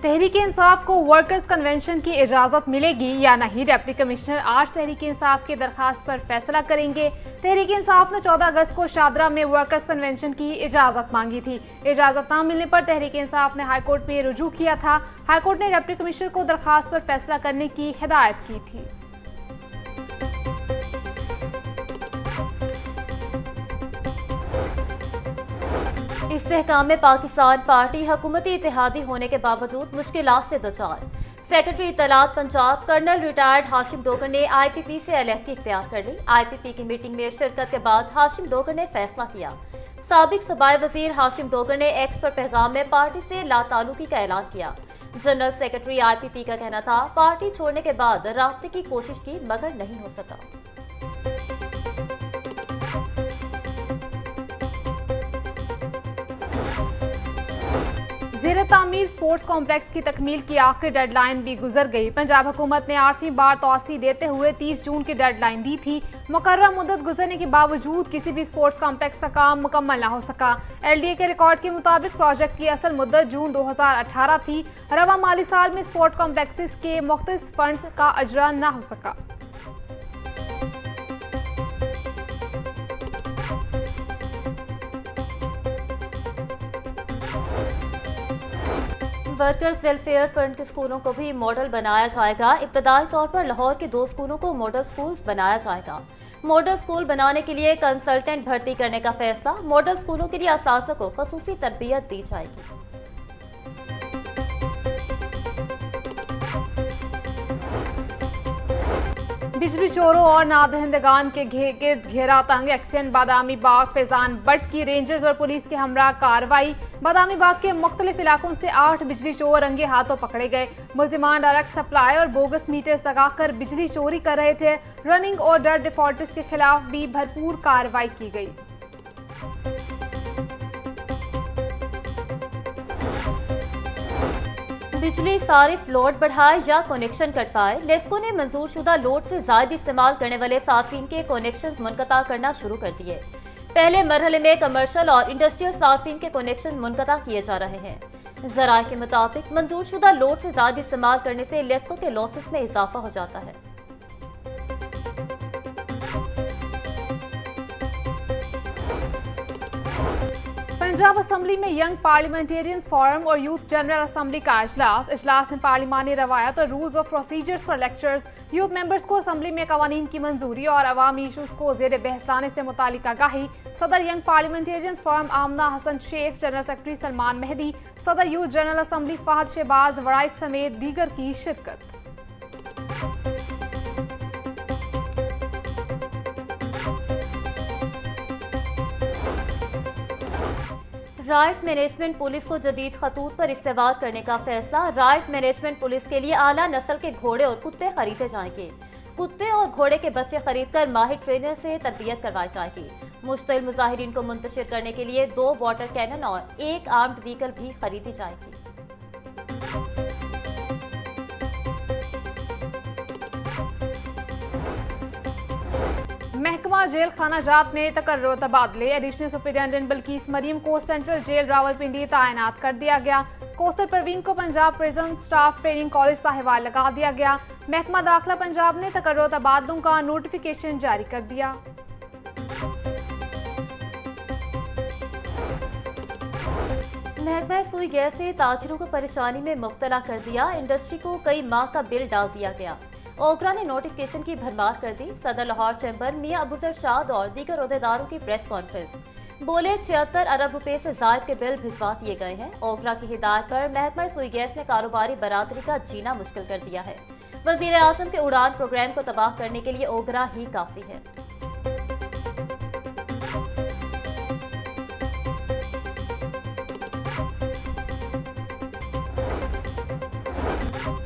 तहरीक इंसाफ को workers convention की इजाज़त मिलेगी या नहीं, डिप्टी कमिश्नर आज तहरीक इंसाफ की दरखास्त पर फैसला करेंगे। तहरीक इंसाफ ने 14 अगस्त को शादरा में वर्कर्स कन्वेंशन की इजाज़त मांगी थी। इजाज़त न मिलने पर तहरीक इंसाफ ने हाईकोर्ट में रुजू किया था। हाईकोर्ट ने डिप्टी कमिश्नर को दरखास्त पर फैसला करने की हिदायत की थी। इस्तेहकाम में पाकिस्तान पार्टी हुकूमती इत्तेहादी होने के बावजूद मुश्किलात से दोचार। सेक्रेटरी इत्तलात पंजाब कर्नल रिटायर्ड हाशिम डोगर ने IPP से अलहदगी इख्तियार कर ली। IPP की मीटिंग में शिरकत के बाद हाशिम डोगर ने फैसला किया। साबिक सूबाई वजीर हाशिम डोगर ने एक्स पर पैगाम में पार्टी से लाताल्लुकी का ऐलान किया। जनरल सेक्रेटरी IPP का कहना था, पार्टी छोड़ने के बाद राब्ते की कोशिश की मगर नहीं हो सका। ज़ेरे तामीर स्पोर्ट्स कॉम्प्लेक्स की तकमील की आखिरी डेडलाइन भी गुजर गई। पंजाब हुकूमत ने 8वीं बार तौसी देते हुए 30 जून की डेडलाइन दी थी। मुकर्रर मुद्दत गुजरने के बावजूद किसी भी स्पोर्ट्स कॉम्प्लेक्स का काम मुकम्मल न हो सका। LDA के रिकॉर्ड के मुताबिक प्रोजेक्ट की असल मुद्दत जून 2018 थी। रवा माली साल में स्पोर्ट्स कॉम्प्लेक्सेस के मुख्तलिफ फंड्स का अजरा न हो सका। वर्कर्स वेलफेयर फंड के स्कूलों को भी मॉडल बनाया जाएगा। इब्तदाई तौर पर लाहौर के 2 स्कूलों को मॉडल स्कूल्स बनाया जाएगा। मॉडल स्कूल बनाने के लिए कंसल्टेंट भर्ती करने का फैसला। मॉडल स्कूलों के लिए असातिज़ा को खसूसी तरबियत दी जाएगी। बिजली चोरों और नादहिंदगान के गिर्द घेरा तंग एक्शन। बादामी बाग फैजान बट की रेंजर्स और पुलिस के हमरा कार्रवाई। बादामी बाग के मुख्तलिफ इलाकों से 8 बिजली चोर रंगे हाथों पकड़े गए। मुलजिमान डायरेक्ट सप्लाई और बोगस मीटर्स लगाकर बिजली चोरी कर रहे थे। रनिंग और डेट डिफॉल्टर्स के खिलाफ भी भरपूर कार्रवाई की गई। बिजली सारिफ लोड बढ़ाए या कनेक्शन कटवाए। लेस्को ने मंजूर शुदा लोड से ज़ायद इस्तेमाल करने वाले सार्फिन के कनेक्शन मुनक़ता करना शुरू कर दिए। पहले मरहले में कमर्शियल और इंडस्ट्रियल सार्फिन के कनेक्शन मुनक़ता किए जा रहे हैं। ज़राए के मुताबिक मंजूर शुदा लोड से ज़्यादा इस्तेमाल करने से लेस्को के लॉसेस में इजाफा हो जाता है। पंजाब असम्बली में यंग पार्लियामेंटेरियंस फोरम और यूथ जनरल असम्बली का इजलास में पार्लिमानी रवायत और रूल्स ऑफ प्रोसीजर्स पर लेक्चर्स। यूथ मेंबर्स को असम्बली में कवानीन की मंजूरी और अवामी इशूज को जेर बहस लाने से मुतालिक आगाही। सदर young parliamentarians forum Amna Hasan Sheikh, general secretary Salman Mehdi, सदर youth general assembly Fahad Shahbaz Waraich समेत दीगर की शिरकत। राइट मैनेजमेंट पुलिस को जदीद खतूत पर इस्तेमाल करने का फैसला। राइट मैनेजमेंट पुलिस के लिए आला नस्ल के घोड़े और कुत्ते खरीदे जाएंगे। कुत्ते और घोड़े के बच्चे खरीदकर माहिर ट्रेनर से तरबियत करवाई जाएगी। मुश्तिल मुजाहिरीन को मुंतशिर करने के लिए 2 वाटर कैनन और 1 आर्म्ड व्हीकल भी खरीदी जाएगी। महकमा जेल खाना जात में तकर्रुर तबादले। एडिशनल सुपरिटेंडेंट बल्कीस मरियम को सेंट्रल जेल रावलपिंडी तैनात कर दिया गया। कोस्टल परवीन को Punjab prison staff training college Sahiwal लगा दिया गया। महकमा दाखिला पंजाब ने तकर्रुर तबादलों का नोटिफिकेशन जारी कर दिया। महकमा सुई गैस ने ताजिरों को परेशानी में मुब्तला कर दिया। इंडस्ट्री को कई माह का बिल डाल दिया गया। ओगरा ने नोटिफिकेशन की भरमार कर दी। सदर लाहौर चैम्बर मियां अबूजर शाद और दीगर ओहदेदारों की प्रेस कॉन्फ्रेंस। बोले 76 अरब रुपए से जायद के बिल भिजवा दिए गए हैं। ओगरा की हिदायत पर महकमा सुई गैस ने कारोबारी बरादरी का जीना मुश्किल कर दिया है। वजीर आजम के उड़ान प्रोग्राम को तबाह करने के लिए ओगरा ही काफी है।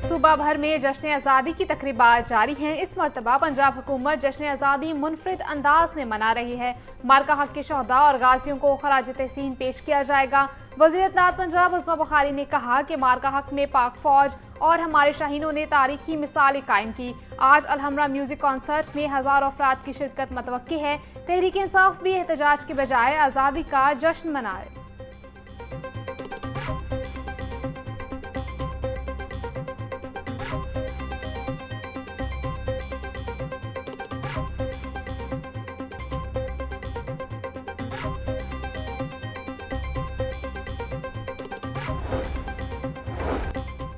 सूबा भर में जश्न आज़ादी की तकरीबात जारी हैं। इस मरतबा पंजाब हुकूमत जश्न आज़ादी मुनफरिद अंदाज में मना रही है। मारका हक के शहदा और गाजियों को खराज तहसीन पेश किया जाएगा। वज़ीर इत्तलात पंजाब उस्मा बुखारी ने कहा कि मारका हक में पाक फौज और हमारे शाहीनों ने तारीखी मिसालें कायम की। आज अलहमरा म्यूजिक कॉन्सर्ट में हज़ारों अफराद की शिरकत मतवक्की है। तहरीक इंसाफ भी एहतजाज के बजाय आज़ादी का जश्न मनाए।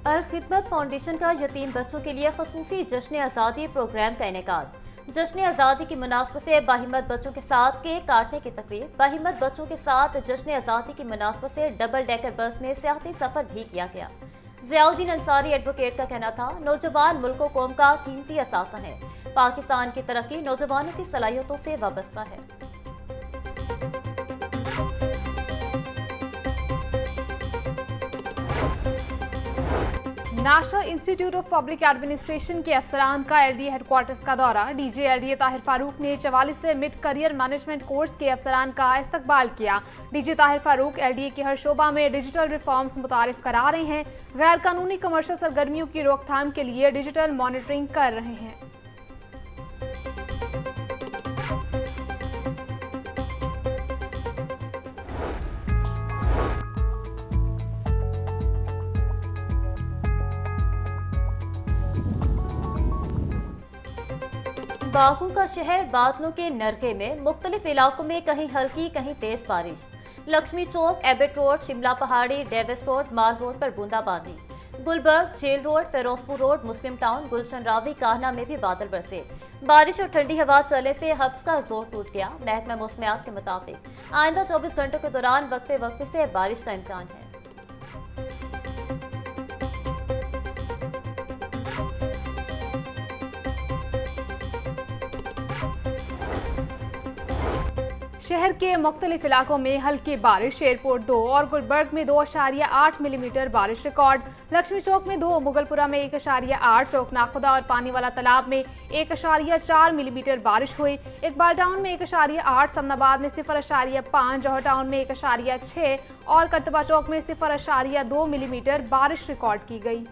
अल खिदमत फाउंडेशन का यतीम बच्चों के लिए खसूसी जश्न आज़ादी प्रोग्राम का इनेकाद। जश्न आज़ादी की मुनासबत से बाहिम्मत बच्चों के साथ केक काटने की तकरीब। बाहिम्मत बच्चों के साथ जश्न आज़ादी की मुनासबत से डबल डेकर बस में सियाहती सफर भी किया गया। ज़ियाउद्दीन अंसारी एडवोकेट का कहना था, नौजवान मुल्क कौम का कीमती असासा है। पाकिस्तान की तरक्की नौजवानों की सलाहियतों से वाबस्ता है। National institute of public administration के अफसरान का एलडीए हेडक्वार्टर्स का दौरा। डीजी एलडीए ताहिर फारूक ने 44वें मिड करियर मैनेजमेंट कोर्स के अफसरान का इस्तकबाल किया। डीजी ताहिर फारूक एलडीए के हर शोबा में डिजिटल रिफॉर्म्स मुतारिफ करा रहे हैं। गैर कानूनी कमर्शियल सरगर्मियों की रोकथाम के लिए डिजिटल मॉनिटरिंग कर रहे हैं। बागों का शहर बादलों के नरके में, मुख्तलिफ इलाकों में कहीं हल्की कहीं तेज बारिश। Lakshmi Chowk, Abbott road, Shimla Pahari, Davis road, mall road पर बूंदाबांदी। Gulberg, jail road, Ferozepur road, Muslim town, Gulshan Ravi, Kahna में भी बादल बरसे। बारिश और ठंडी हवा चलने से हब्स का जोर टूट गया। महकमा मौसमियात के मुताबिक आइंदा 24 घंटों के दौरान वक्फे वक्फे से बारिश का इम्कान है। शहर के मुख्तलिफ इलाकों में हल्की बारिश। एयरपोर्ट 2 और गुलबर्ग में 2.8 मिलीमीटर बारिश रिकॉर्ड। लक्ष्मी चौक में 2, मुगलपुरा में 1.8, चौक नाखुदा और पानी वाला तालाब में 1.4 मिलीमीटर बारिश हुई। इकबाल टाउन में 1.8, समनाबाद में 0.5, जौहर टाउन में 1.6 और करतबा चौक में 0.2 मिलीमीटर बारिश रिकॉर्ड की गई।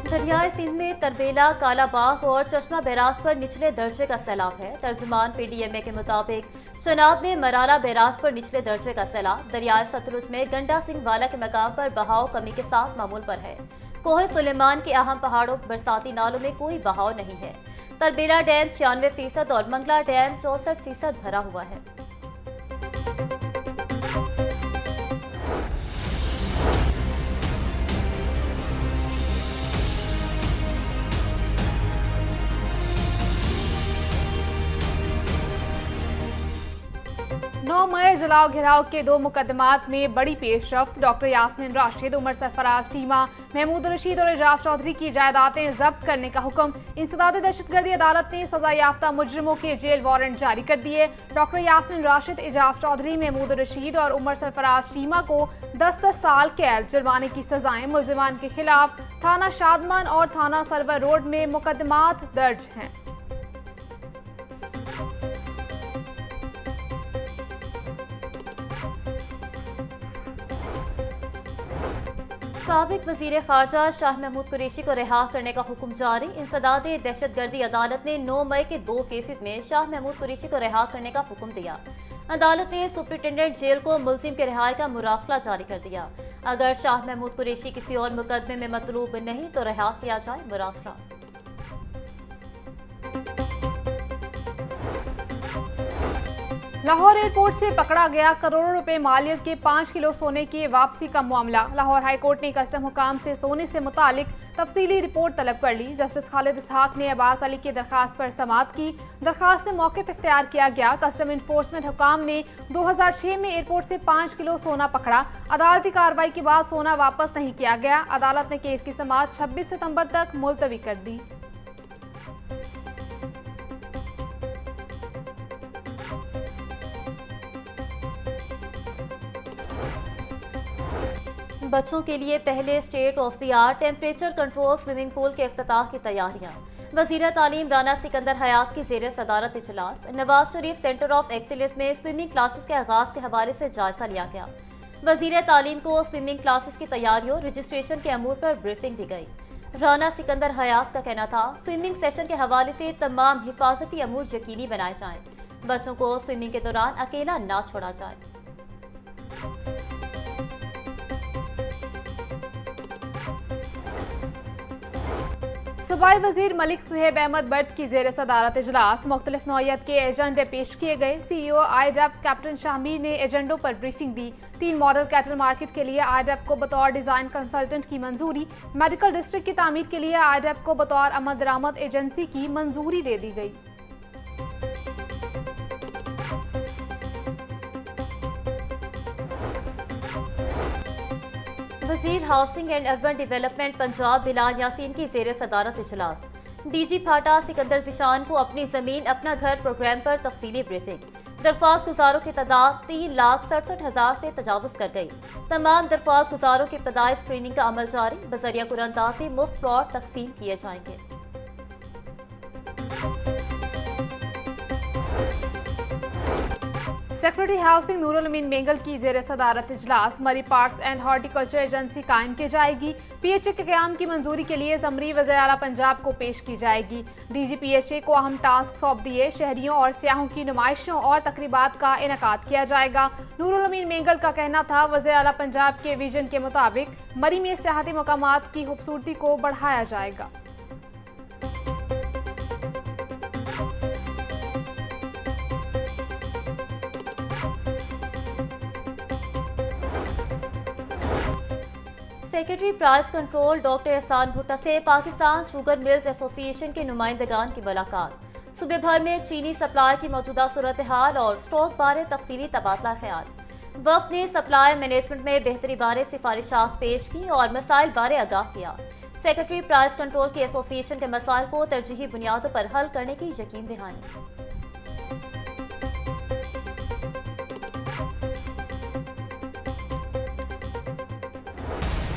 दरियाए सिंध में तरबेला, कालाबाग और चश्मा बैराज पर निचले दर्जे का सैलाब है। तर्जुमान पीडीएमए के मुताबिक चनाब में मरारा बैराज पर निचले दर्जे का सैलाब। दरियाए सतलुज में गंडा सिंह वाला के मकाम पर बहाव कमी के साथ मामूल पर है। कोहे सुलेमान के अहम पहाड़ों बरसाती नालों में कोई बहाव नहीं है। तरबेला डैम 96% और मंगला डैम 64% भरा हुआ है। मई जलाओ घिराव के 2 मुकदमात में बड़ी पेशरफ्त। डॉक्टर यास्मीन राशिद, उमर सरफराज चीमा, महमूद रशीद और एजाज चौधरी की जायदादें जब्त करने का हुक्म। इंसदाद दहशतगर्दी अदालत ने सजा याफ्ता मुजरिमों के जेल वारंट जारी कर दिए। डॉक्टर यास्मीन राशिद, एजाज चौधरी, महमूद रशीद और उमर सरफराज चीमा को 10-10 साल कैद, जुर्माने की सजाएं। मुलजिमान के खिलाफ थाना शादमान और थाना सरवर रोड में मुकदमात दर्ज हैं। साबिक वजीर खारजा शाह महमूद कुरैशी को रिहा करने का हुक्म जारी। इंसदाद दहशतगर्दी अदालत ने 9 मई के 2 केसेस में शाह महमूद कुरैशी को रिहा करने का हुक्म दिया। अदालत ने सुप्रिंटेंडेंट जेल को मुलजिम के रिहाई का मुरासला जारी कर दिया। अगर शाह महमूद कुरैशी किसी और मुकदमे में मतलूब नहीं तो रिहा किया जाए मुरासला। लाहौर एयरपोर्ट से पकड़ा गया करोड़ों रुपए मालियत के 5 किलो सोने की वापसी का मामला। लाहौर हाईकोर्ट ने कस्टम हुकाम से सोने से मुतालिक तफसीली रिपोर्ट तलब कर ली। जस्टिस खालिद इसहाक ने अब्बास अली की दरखास्त पर समाअत की। दरखास्त में मौक़िफ़ इख्तियार किया गया। कस्टम इन्फोर्समेंट हुकाम ने 2006 में एयरपोर्ट से 5 किलो सोना पकड़ा। अदालती कार्रवाई के बाद सोना वापस नहीं किया गया। अदालत ने केस की समाअत 26 सितंबर तक मुलतवी कर दी। बच्चों के लिए पहले state of the art temperature control swimming pool के इफ्तिताह की तैयारियां। वज़ीर तालीम राना सिकंदर हयात की ज़ेर सदारत इजलास। Nawaz Sharif centre of excellence में स्विमिंग क्लासेस के आगाज़ के हवाले से जायजा लिया गया। वज़ीर तालीम को स्विमिंग क्लासेस की तैयारियों रजिस्ट्रेशन के अमूर पर ब्रीफिंग दी गई। राना सिकंदर हयात का कहना था, स्विमिंग सेशन के हवाले से तमाम हिफाजती अमूर यकीनी बनाए जाएं। बच्चों को स्विमिंग के दौरान अकेला ना छोड़ा जाए। सूबाई वजीर मलिक सुहेब अहमद बट की जेर सदारत इजलास मुख्तलिफ नौयत के एजेंडे पेश किए गए। CEO आईडेप कैप्टन शामीर ने एजेंडों पर ब्रीफिंग दी। 3 मॉडल कैटल मार्केट के लिए आईडेप को बतौर डिजाइन कंसल्टेंट की मंजूरी। मेडिकल डिस्ट्रिक्ट की तामीर के लिए आईडेप को बतौर आमद दरामद एजेंसी की मंजूरी दे दी गई। वजीर housing and urban development Punjab Bilal Yasin की जेर सदारत इजलास। DG फाटा सिकंदर जिशान को अपनी जमीन अपना घर प्रोग्राम पर तफसीली ब्रीफिंग। दरख्वास्त गुजारों की तादाद 3,67,000 से तजावुज कर गई। तमाम दरख्वास्त गुजारों की इब्तदाई स्क्रीनिंग का अमल जारी। बजरिया कुरअंदाजी मुफ्त प्लॉट तकसीम किए जाएंगे। सेक्रेटरी हाउसिंग नूरुल अमीन मेंगल की जेर सदारत इजलास। मरी पार्क्स एंड हॉर्टिकल्चर एजेंसी कायम की जाएगी। PHA के क़याम की मंजूरी के लिए ज़मरी वज़ीर आला पंजाब को पेश की जाएगी। DG PHA को अहम टास्क सौंप दिए। शहरियों और सियाहों की नुमाइशों और तकरीबात का इनेकाद किया जाएगा। नूरुल अमीन मेंगल का कहना था, वज़ीर आला पंजाब के विजन के मुताबिक मरी में सियाहती मकामात की खूबसूरती को बढ़ाया जाएगा। सेक्रेटरी प्राइस कंट्रोल डॉक्टर एहसान भुट्टा से पाकिस्तान शुगर मिल्स एसोसिएशन के नुमाइंदगान की मुलाकात। सूबे भर में चीनी सप्लाई की मौजूदा सूरत हाल और स्टॉक बारे तफसीली तबादला ख्याल। वफ्द ने सप्लाई मैनेजमेंट में बेहतरी बारे सिफारिशात पेश की और मसाइल बारे आगाह किया। सेक्रेटरी प्राइस कंट्रोल की एसोसिएशन के मसाइल को तरजीही बुनियादों पर हल करने की यकीन दहानी।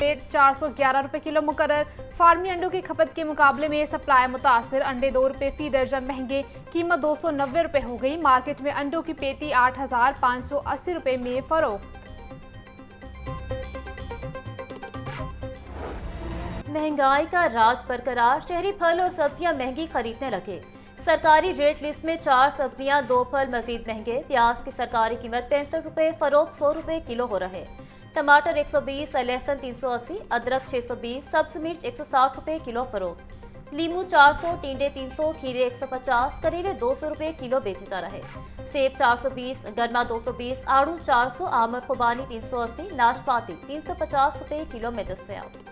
रेट 411 रुपए किलो मुकर्रर। फार्मी अंडों की खपत के मुकाबले में सप्लाई मुतासिर। अंडे 2 रुपए फी दर्जन महंगे। कीमत 290 रुपए हो गई। मार्केट में अंडों की पेटी 8,580 रुपए में फरोख्त। महंगाई का राज बरकरार। शहरी फल और सब्जियां महंगी खरीदने लगे। सरकारी रेट लिस्ट में 4 सब्जियां 2 फल मजीद महंगे। प्याज की सरकारी कीमत 65 रुपए, फरोख्त 100 रुपए किलो हो रहे। टमाटर 120, लहसुन 380, अदरक 620, सब्ज मिर्च 160 रुपए किलो फरोख्त। लीमू 400, टींडे 300, खीरे 150, करेले 200 रुपए किलो बेचे जा रहे। सेब 420, गरमा 220, आड़ू 400, आमर खुबानी 380, नाशपाती 350 रुपए किलो में दस्तयाब।